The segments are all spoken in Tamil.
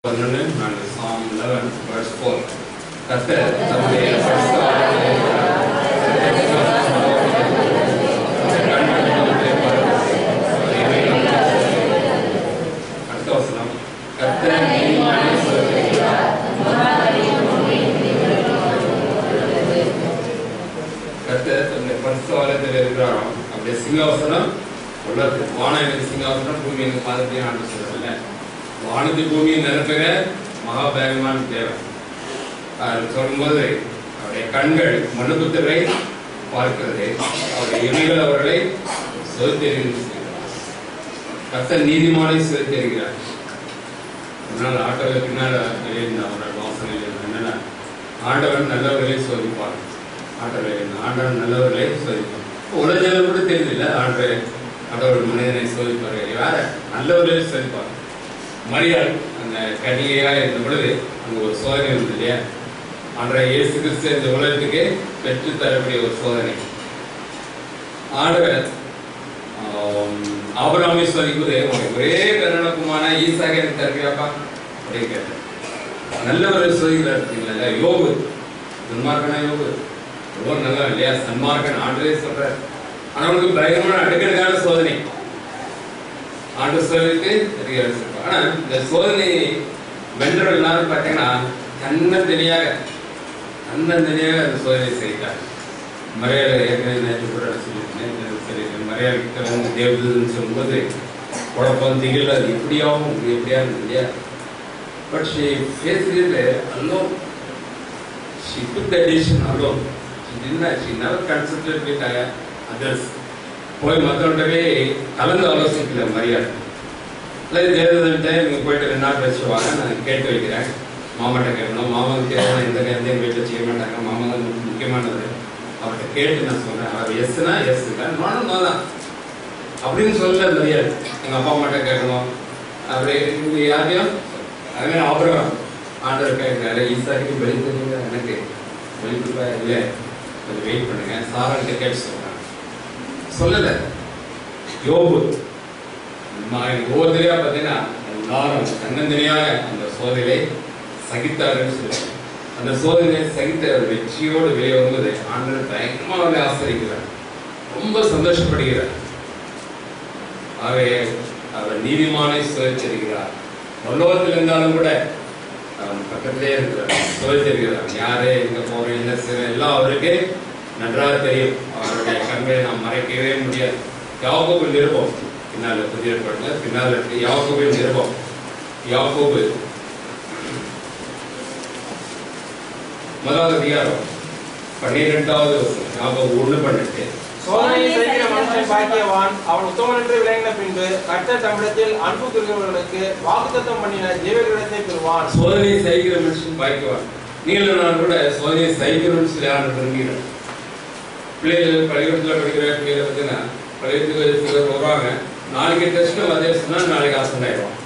Psalm 11 verse 4. கர்த்தர் தம்முடைய பரிசுத்த அடுத்த வசனம் கர்த்தர் தம்முடைய பரிசுத்தவாலயத்தில் இருக்கிறாராம். அப்படியே சிங்காசனம் உள்ளது. வானம் எனக்கு சிங்காசனம், பூமி எனக்கு பாதத்தையும் ஆண்டு சொல்லல. வானத்து பூமியை நிரப்புகிற மகாபேகமான தேவன் சொல்லும்போது அவருடைய கண்கள் மனுபுத்திரை பார்க்கிறது, அவருடைய இமைகள் அவர்களை சொலுத்தெறிகிறார். கர்த்தர் நீதிமானை சொலுத்தெறிகிறார். அதனால ஆட்டோவில் பின்னால் அவரோட வாசனை என்னன்னா, ஆண்டவன் நல்லவர்களை சோதிப்பார். ஆண்டவன் நல்லவர்களை சோதிப்பார். உலகம் கூட தெரியுதில்ல, ஆண்டவர் மனிதனை சோதிப்பார். வேற நல்லவர்களை சோதிப்பார். மரியாள் அந்த கன்னிகையாக இருந்த பொழுது அங்கே ஒரு சோதனை இருந்தது இல்லையா? அன்றைய இயேசு கிறிஸ்து இந்த உலகத்துக்கு பெற்று தரக்கூடிய ஒரு சோதனை. ஆண்டவர் ஆபிரகாமை சோதிக்குது, ஒரே கருணகுமான ஈசாக்கு எனக்கு தருவியாப்பா அப்படின்னு கேட்டார். நல்லவர் சோதிக்கிறார். யோபு சன்மார்க்கனா, யோபு ரொம்ப நல்லா இல்லையா? சன்மார்க்கன் ஆண்டவே சொல்றார். ஆனா அவனுக்கு பயங்கரமான அடுக்கடுக்கான சோதனை. ஆண்டு சோதனைக்கு ஆனா இந்த சோதனை வென்றவர்கள் எல்லாரும் பார்த்தீங்கன்னா தன்னந்தனியாக அந்த சோதனை செய்தார். மரியாதை ஏற்கனவே நேற்று கூட சொல்லியிருக்கேன். மரியாதை வந்து தேவதூதன் சொல்லும்போது குழப்பம் திகில் அது எப்படியாவும் எப்படியா இருந்தது இல்லையா? But she faced it alone. She took the decision alone. She never consulted with others. போய் மற்றவன்டவே கலந்து ஆலோசிக்கல மரியாதை. தேவதன்ட்ட நீங்கள் போயிட்டு 2 நாள் பேசிட்டு வாங்க, நான் கேட்டு வைக்கிறேன். மாமாட்ட கேட்கணும், மாமாவுக்கு தேவையான எந்த நேரத்தையும் வீட்டில் செய்ய மாட்டாங்க. மாமா தான் முக்கியமானது. அவர்கிட்ட கேட்டு நான் சொல்கிறேன். அவர் எஸ்னா எஸ் இல்லை, நானும் நோ தான் அப்படின்னு சொல்ல மரியாதை. எங்கள் அப்பா அம்மாட்ட கேட்கணும். அப்படி இங்கே யாரையும் அதுமாதிரி ஆபிரகாம் ஆண்டவர் கேட்குறாரு, ஈசாக்கு வெளி தெரியுங்க, எனக்கு வெளிப்பா இல்லை, கொஞ்சம் வெயிட் பண்ணுங்க, சாரான்கிட்ட கேட்டு சொல்கிறேன். சொல்லல. யோபு ஒவ்வொருத்தரையா பார்த்தீங்கன்னா எல்லாரும் தன்னந்தனியாக அந்த சோதனை சகித்தார்கள் சொல்லி, அந்த சோதனை சகித்த வெற்றியோடு வெளியே வரும்போது ஆண்டவர் பயங்கரமாக ஆசிரிக்கிறார், ரொம்ப சந்தோஷப்படுகிறார். ஆகவே அவர் நீதிமானை சோதிச்சிருக்கிறார். பரலோகத்தில் இருந்தாலும் கூட அவன் பக்கத்திலே இருக்கிறார், சோதிச்சிருக்கிறார். யாரு எங்க போறோம் என்ன செய்யறோம் எல்லாம் அவருக்கு நன்றாக தெரியும். அவருடைய கண்களை நாம் மறைக்கவே முடியாது. யாக்கோபு நிருபம் பின்னால் புதிய ஏற்பாட்டுல பின்னால் இருக்கு. யாக்கோபு நிருபம், யாக்கோபு 1வது அதிகாரம் 12வது வசனம். யாக்கோபு 1:12. சோதனையை சகிக்கிற மனுஷன் பாக்கியவான், அவன் உத்தமன் என்று விளங்கின பின்பு கர்த்தர் தம்மிடத்தில் அன்பு கூறுகிறவர்களுக்கு வாக்குத்தத்தம் பண்ணின ஜீவகிரகத்தை பெறுவான். சோதனையை சகிக்கிற மனுஷன் பாக்கியவான். நீங்கள் நான் கூட சோதனையை சகிக்கணும்னு சொல்லி யாரும் விரும்புகிறேன். பிள்ளைகள் பள்ளிக்கூடத்தில் படிக்கிற பிள்ளைகளை பார்த்தீங்கன்னா பள்ளிக்கூடத்துக்கு சிலர் வருவாங்க, நாளைக்கு டெஸ்ட் அதே சொன்னால் நாளைக்கு ஆப்சண்ட் ஆயிடுவான்,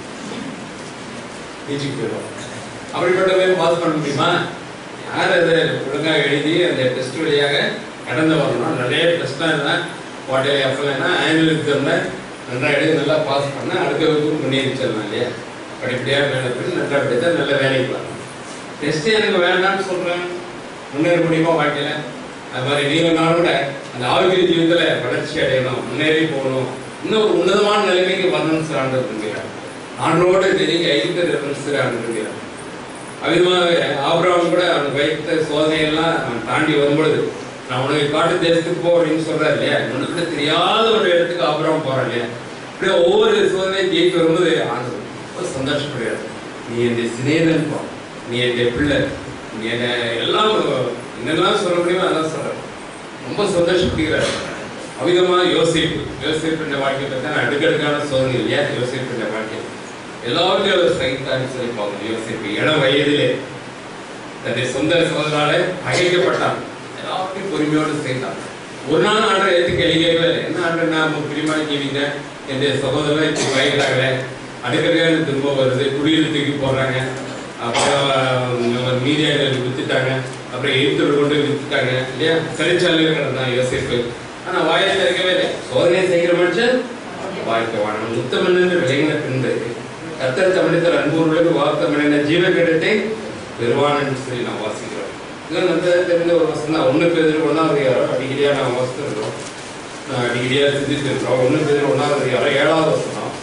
டீச்சிங் போயிடுவான். அப்படிப்பட்டவே பாஸ் பண்ண முடியுமா? யார் அதை ஒழுங்காக எழுதி அந்த டெஸ்ட் வழியாக கடந்து வரணும். நிறைய டெஸ்ட்லாம் இருந்தால் குவார்டர்லி அப்போனா ஆனுவல் எக்ஸாமில் நல்லா எழுதி நல்லா பாஸ் பண்ண அடுத்த வகுப்பு முன்னேறிச்சிடலாம் இல்லையா? படிப்படியாக மேலே போய் நல்லா படித்தா நல்ல வேலைக்கு வரணும். டெஸ்ட்டு எனக்கு வேண்டாம்னு சொல்கிறேன், முன்னேற முடியுமா வாழ்க்கையில்? அது மாதிரி நீங்கள் நான் கூட அந்த ஆரோக்கிய ஜீவிதத்தில் வளர்ச்சி அடையணும், முன்னேறி போகணும், இன்னும் ஒரு உன்னதமான நிலைமைக்கு வரணும்னு சொல்லி ஆண்டு இருக்கிறார். ஆண்டோடு நீங்கள் இருக்கிற சொல்லி ஆண்டு இருக்கிறார். அவ்விதமாக ஆபிரகாம் கூட அவனுக்கு வைத்த சோதனையெல்லாம் அவன் தாண்டி வரும்பொழுது நான் உனக்கு காட்டு தேசத்துக்கு போ அப்படின்னு சொல்றாரு இல்லையா? உனக்கு தெரியாத ஒரு இடத்துக்கு ஆபிரகாம் போறான் இல்லையா? அப்படியே ஒவ்வொரு சோதனையும் ஜெயித்து வரும்போது ஆண்டவர் ரொம்ப சந்தோஷப்படுகிறார். நீ என்னுடைய சிநேகிதன் போ, நீ என்னுடைய பிள்ளை, நீ என்ன எல்லாம் என்னெல்லாம் சொல்ல முடியுமோ அதெல்லாம் சொல்ற, ரொம்ப சந்தோஷப்படுகிறார். அவ்விதமாக யோசேப்பு வாழ்க்கை பார்த்தா அடுக்கடுக்கான சோதனை இல்லையா? யோசேப்பு வாழ்க்கை எல்லாவற்றையும் அவர் சகித்தான்னு சொல்லி பார்க்கணும். யோசேப்பு இளம் வயதிலே தன்னுடைய சொந்த சோதனால அழைக்கப்பட்டான், எல்லாத்தையும் பொறுமையோடு செய்தான். ஒரு நாள் ஆண்டரை எடுத்து கேள்விக்கவே இல்லை. என்ன ஆண்டர் நான் பிரியமான ஜீவிங்க, என்னுடைய சகோதரர் இப்படி வயதாகல, அடுக்கடுக்கான திரும்ப வருது, குடியில் தூக்கி போடுறாங்க, அப்புறம் மீடியாக்கள் வித்துட்டாங்க, அப்புறம் எழுத்தூர் கொண்டு வித்துட்டாங்க இல்லையா? சிறைச்சாலையில் கிடந்தான் யோசேப்பு. ஆனா வாயில இருக்கவே இல்லை. சோதனை செய்கிற மனுஷன் வாழ்க்கை வாழணும். உத்தமன் என்று விளங்கின பின்பு கர்த்தர் தமிழத்தில் அன்பூர்களுக்கு வாக்குத்தம் பண்ணின ஜீவ கிரீடத்தை பெறுவான் என்று சொல்லி நான் வாசிக்கிறோம். இதெல்லாம் வந்து தெரிஞ்ச ஒரு வசனம் தான். 1 பேதுரு 1ஆம் அதிகாரம் அடிக்கடியாக நான் வாசித்துருக்கிறோம், அடிக்கடியாக சிந்தித்திருக்கிறோம். 1 பேதுரு 1ஆம் அதிகாரம் 7வது வசனம்.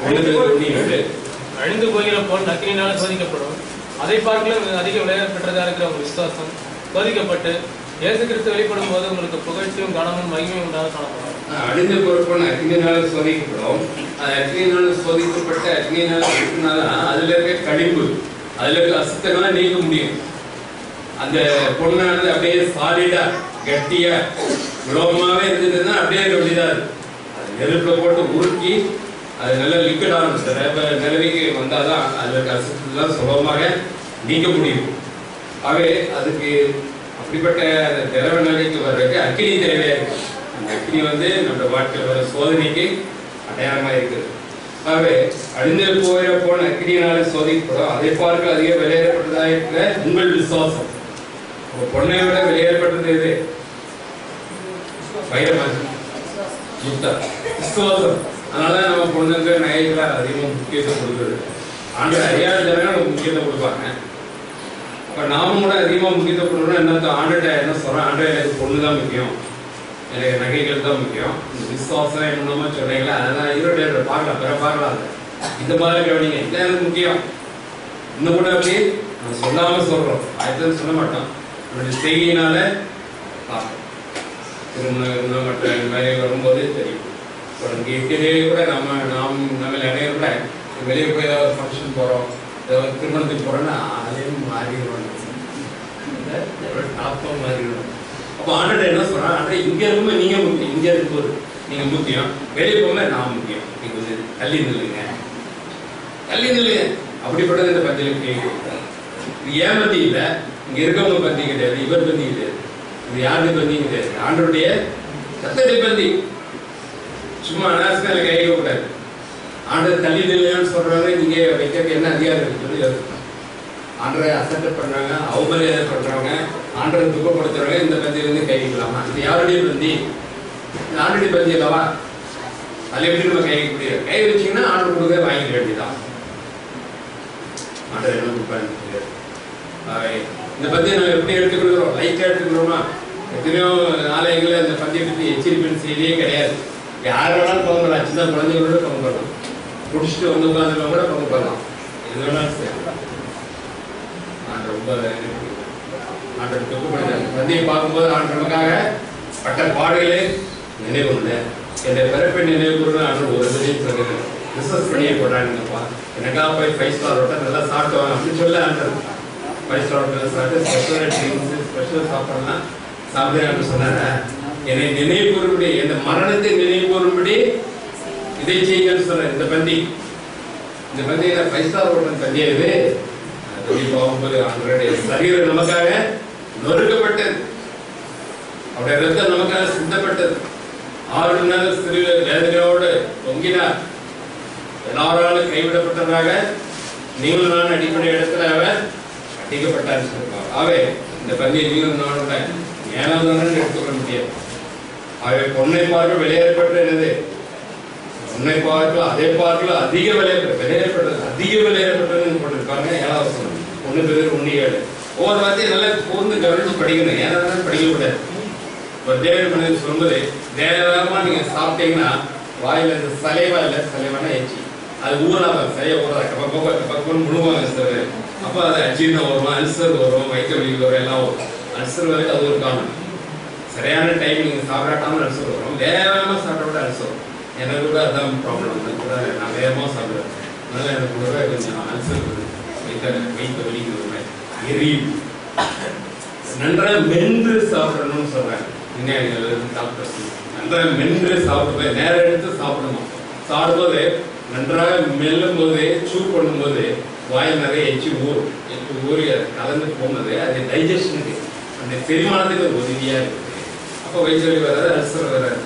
1 பேதுரு 1:7. அழிந்து போகிற பொன் அக்கினியினால் சோதிக்கப்படும், அதை பார்க்கல அதிக விளையாட பெற்றதா இருக்கிற ஒரு விசுவாசம் சோதிக்கப்பட்டு இயேசு கிறிஸ்து வெளிப்படும் போது உங்களுக்கு புகழ்ச்சியும் கனமும் மகிமையும் உண்டாக காணப்படும். அழிந்து பொறுப்பான அக்னியினால் சோதிக்கப்படும். அக்னியினால் சோதிக்கப்பட்ட அக்னியினால் அதுல இருக்க கழிவு, அதுல இருக்க அசுத்தங்களை நீக்க முடியும். அந்த பொண்ணானது அப்படியே சாலிடா கட்டியா உலோகமாவே இருந்ததுன்னா அப்படியே இருக்க வேண்டியதா இருக்கு. அது நெருப்புல போட்டு உருக்கி அது நல்ல லிக்விட் ஆகும் நிலவிக்கு வந்தாதான் அதுல இருக்க அசுத்தெல்லாம் சுலபமாக நீக்க முடியும். ஆகவே அதுக்கு அப்படிப்பட்ட திரவ நிலைக்கு வர்றதுக்கு அக்னி தேவையா இருக்கு. அந்த அக்னி வந்து நம்ம வாழ்க்கையில் வர சோதனைக்கு அடையாளமா இருக்குது. ஆகவே அழிந்து போகிற போன அக்னியினால சோதிக்கப்படும், அதை பார்க்க அதிக வெளியேறப்பட்டதா இருக்கிற உங்கள் விசுவாசம். பொண்ணை விட வெளியேறப்பட்டது எது? விசுவாசம். அதனால நம்ம பொண்ணுங்க நகைகளை அதிகமாக முக்கியத்துவம் கொடுக்குறது. ஆண்டு அறியாத ஜனங்கள் முக்கியத்துவம் கொடுப்பாங்க. இப்போ நாமும் கூட அதிகமாக முக்கியத்துவம் கொடுக்கணும். என்ன ஆண்டுகிட்ட என்ன சொல்கிறேன், ஆண்டு எனக்கு பொண்ணு தான் முக்கியம், எனக்கு நகைகள் தான் முக்கியம், இந்த விசுவாசம் என்னமோ சொல்றீங்களா, அதெல்லாம் ஈரோடு பார்க்கலாம், பிற பார்க்கலாம். இந்த மாதிரி கவனிங்க, இதுதான் எனக்கு முக்கியம். இன்னும் கூட அப்படி நம்ம சொல்லாமல் சொல்கிறோம், ஆயிரத்தி சொல்ல மாட்டோம். நம்மளுடைய செய்தியினால திருமணம் மற்ற இந்த மாதிரி வரும்போது தெரியும். இப்போ இங்கே கூட நம்ம நிறைய கூட வெளியே போய் ஏதாவது ஃபங்க்ஷன் போகிறோம், ஏதாவது திருமணத்துக்கு போகிறோன்னா அதையும் மாறிடுவோம், டாப்பாக மாறிடுவோம். அப்போ ஆண்டை என்ன சொல்கிறான், ஆண்டை இங்கே இருக்கும்போது நீங்கள் முக்கியம், இங்கே இருக்கும்போது நீங்கள் முக்கியம், வெளியே போகும்போது நான் முக்கியம், நீங்கள் கொஞ்சம் தள்ளி நில்லுங்க, தள்ளி நில்லுங்க. அப்படிப்பட்டது இந்த பத்தியில் கேட்க. இது ஏன் பத்தி இல்லை, இங்கே இருக்கவங்க பத்தி கிடையாது, இவர் பத்தி கிடையாது, இது யாருடைய பத்தி கிடையாது, ஆண்டருடைய சத்தத்தை பத்தி. சும்மா அனாவசியமா கைக்க கூடாது. ஆண்டர் தள்ளி நிலையான்னு சொல்றாங்க, நீங்க வைக்க என்ன அதிகாரம் இருக்கு சொல்லி ஆண்டரை அசப்ட் பண்றாங்க, அவமரியாதை பண்றாங்க, ஆண்டரை துக்கப்படுத்துறாங்க. இந்த பந்தியில இருந்து கைக்கலாமா? இது யாருடைய பந்தி? இது ஆண்டுடைய பந்தி அல்லவா? அது எப்படி நம்ம கைக்க முடியாது? கை வச்சீங்கன்னா ஆண்டர் கொடுக்க வாங்கிக்க வேண்டியதான். ஆண்டர் என்ன கொடுப்பாரு? இந்த பந்தியை நம்ம எப்படி எடுத்துக்கிறோம்? லைட்டா எடுத்துக்கிறோமா? எத்தனையோ ஆலயங்கள இந்த பந்தியை பற்றி எச்சரிப்பின் செய்தியே கிடையாது. யார் வேணாலும் பங்கு பண்ணலாம், சின்ன குழந்தைகளோட பங்கு பண்ணலாம், குடிச்சிட்டு வந்து உட்காந்துருக்க கூட பங்கு பண்ணலாம், எது வேணாலும் செய்யலாம். நான் ரொம்ப ஆண்டர் துக்கப்படுத்தேன். பந்தியை பார்க்கும்போது ஆண்டர் நமக்காக பட்ட பாடுகளே நினைவு இல்லை. என்னுடைய பிறப்பை நினைவு கூறுன்னு ஆண்டர் ஒரு இதையும் சொல்லுங்க, பிஸ்னஸ் பண்ணியே போடுறாங்கப்பா, எனக்காக போய் 5 ஸ்டார் ஹோட்டல் நல்லா சாப்பிட்டு அப்படின்னு சொல்ல ஆண்டர் 5 ஸ்டார் ஹோட்டல் சாப்பிட்டு ஸ்பெஷல் ட்ரிங்க்ஸ் ஸ்பெஷல் சாப்பிடலாம் சாப்பிடுறேன் சொன்னார. என்னை நினைவு கூறும்படி, என் மரணத்தை நினைவு கூறும்படி இதை செய்யுங்கன்னு சொல்ற. இந்த பந்தி 5 ஸ்டார் ஹோட்டல் பந்தியாது. போகும்போது அவங்களுடைய சரீரம் நமக்காக நொறுக்கப்பட்டது, அவருடைய ரத்தம் நமக்காக சிந்தப்பட்டது. 6 நாள் சிறு வேதனையோடு தொங்கினார். எல்லாராலும் கைவிடப்பட்டதாக நீங்களும் நான் அடிப்படை இடத்துல அவர் அடிக்கப்பட்டார் சொல்லுவார். ஆகவே இந்த பந்தியை நீங்களும் நானும் மேலாதான எடுத்துக்கொள்ள முடியாது. ஆகவே பொண்ணை பார்க்க வெளியேறப்பட்ட என்னது? பொண்ணை பார்க்கல அதே பார்க்கல அதிக வெளியேறப்பட்டது அதிக வெளியேறப்பட்டதுன்னு போட்டிருக்காங்க. 7வது வசனம் 1 பேதுரு 1:7. ஒவ்வொரு வார்த்தையும் நல்லா கூர்ந்து கவனிச்சு படிக்கணும், ஏன்னா படிக்கக்கூடாது. ஒரு தேவன் மனிதன் சொல்லும்போது தேவமா நீங்க சாப்பிட்டீங்கன்னா வாயில இந்த சலைவானா எச்சி அது ஊறாத சரியா ஊறாத பக்கம் முழுவாங்க சார். அப்போ அது அஜீர்ணம் வரும், அல்சர் வரும், வயிற்று வலி வரும், எல்லாம் வரும். அல்சர் வரைக்கும் அது ஒரு காரணம். சரியான டைம் நீங்கள் சாப்பிடாட்டாமல் அல்சர் வரும், வேகமாக சாப்பிட விட அல்சர் வரும். எனக்கு கூட அதுதான் ப்ராப்ளம். கூட நான் வேகமாக சாப்பிடுவேன், அதனால எனக்கு கூட கொஞ்சம் அல்சர் வருது, வயிற்று வலிக்கு எரியும். நன்றாக மென்று சாப்பிடணும்னு சொல்றாங்க விஞ்ஞானிகள் டாக்டர்ஸ். நன்றாக மென்று சாப்பிடும்போது நேரம் எடுத்து சாப்பிடணும். சாப்பிடும்போது நன்றாக மெல்லும் போது சூ பண்ணும்போது வாயில் நிறைய எச்சி ஊறும். எச்சி ஊறி அதை கலந்து போகும்போது அது டைஜஷனுக்கு அந்த செரிமானத்துக்கு ஒரு உதவியா இருக்குது. அப்போ வயிற்று வலி வராது, அல்சர் வராது.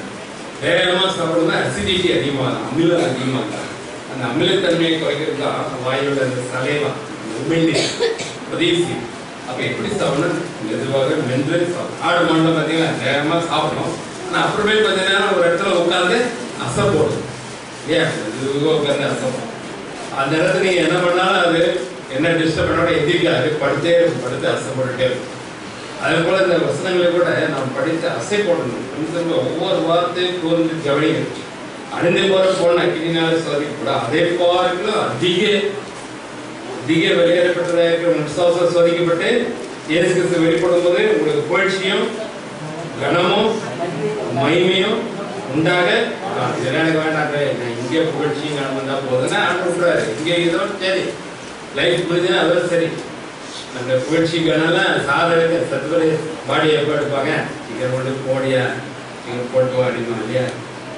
வேகமாக சாப்பிடும்போது அசிடிட்டி அதிகமாகும், அமிலம் அதிகமாகும். அந்த அமிலத்தன்மையை குறைக்கிறது தான் வாயோட அந்த சலைவா உமிழ்நீர் உதவி. அப்போ எப்படி சாப்பிடணும்? மெதுவாக மென்று சாப்பிடணும். ஆடு மாடல பார்த்தீங்கன்னா வேகமாக சாப்பிடணும், ஆனால் அப்புறமே கொஞ்ச நேரம் ஒரு இடத்துல உட்காந்து அசை போடும். ஏன் மெதுவாக உட்காந்து அசை போடும். அந்த இடத்துல நீங்க என்ன பண்ணாலும் அது என்ன டிஸ்டர்ப் பண்ணோட எதிர்க்காது, படுத்தே இருக்கும், படுத்து அசைப்பட்டுட்டே இருக்கும். அதே போல இந்த வசனங்களை கூட நாம் படித்து அசை போடணும். ஒவ்வொரு வார்த்தையும் கூர்ந்து கவனிங்க. அழிந்து போன அக்கினியால் சோதிக்கப்பட அதே பார்க்கலாம் அதிக வெளியேறப்பட்டதாக இருக்கிற விசுவாசம் சோதிக்கப்பட்டு இயேசு கிறிஸ்து வெளிப்படும் போது உங்களுக்கு புகழ்ச்சியும் கனமும் மகிமையும் உண்டாக. இதெல்லாம் எனக்கு வேண்டாங்க, நான் இங்கே புகழ்ச்சியும் கனமும் தான் போகுதுன்னா ஆண்டு விட்டுறாரு. இங்கே இதோ சரி லைஃப் முடிஞ்சுன்னா அதோட சரி. அந்த புகழ்ச்சி கனம்லாம் சாதனை சத்துவரை பாடி எப்போ எடுப்பாங்க, சீக்கிரம் கொண்டு போடியா சீக்கிரம் போட்டு வாடிமா இல்லையா,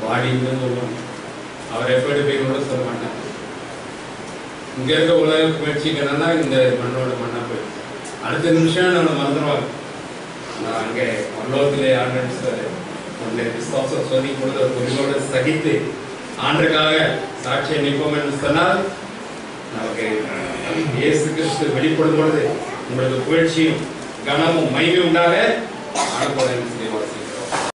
வாடின்னு சொல்லுவாங்க. அவர் எப்போ எடுப்பீங்க கூட சொல்ல மாட்டாங்க. இங்க இருக்க உலக புகழ்ச்சிக்கணும்னா இந்த மண்ணோட மண்ணா போயிடுச்சு. அடுத்த நிமிஷம் நம்ம மறந்துடுவாங்க. நான் அங்கே பரலோகத்திலே ஆண்டு அந்த விசுவாசம் சொல்லி கொடுத்த பொருளோடு சகித்து ஆண்டுக்காக சாட்சியை நிற்போம் என்று சொன்னால் நமக்கு இயேசு கிறிஸ்து வெளிப்படும் பொழுது உங்களுக்கு புகழ்ச்சியும் கனமும் மகிமையும் உண்டாக ஆடப்போட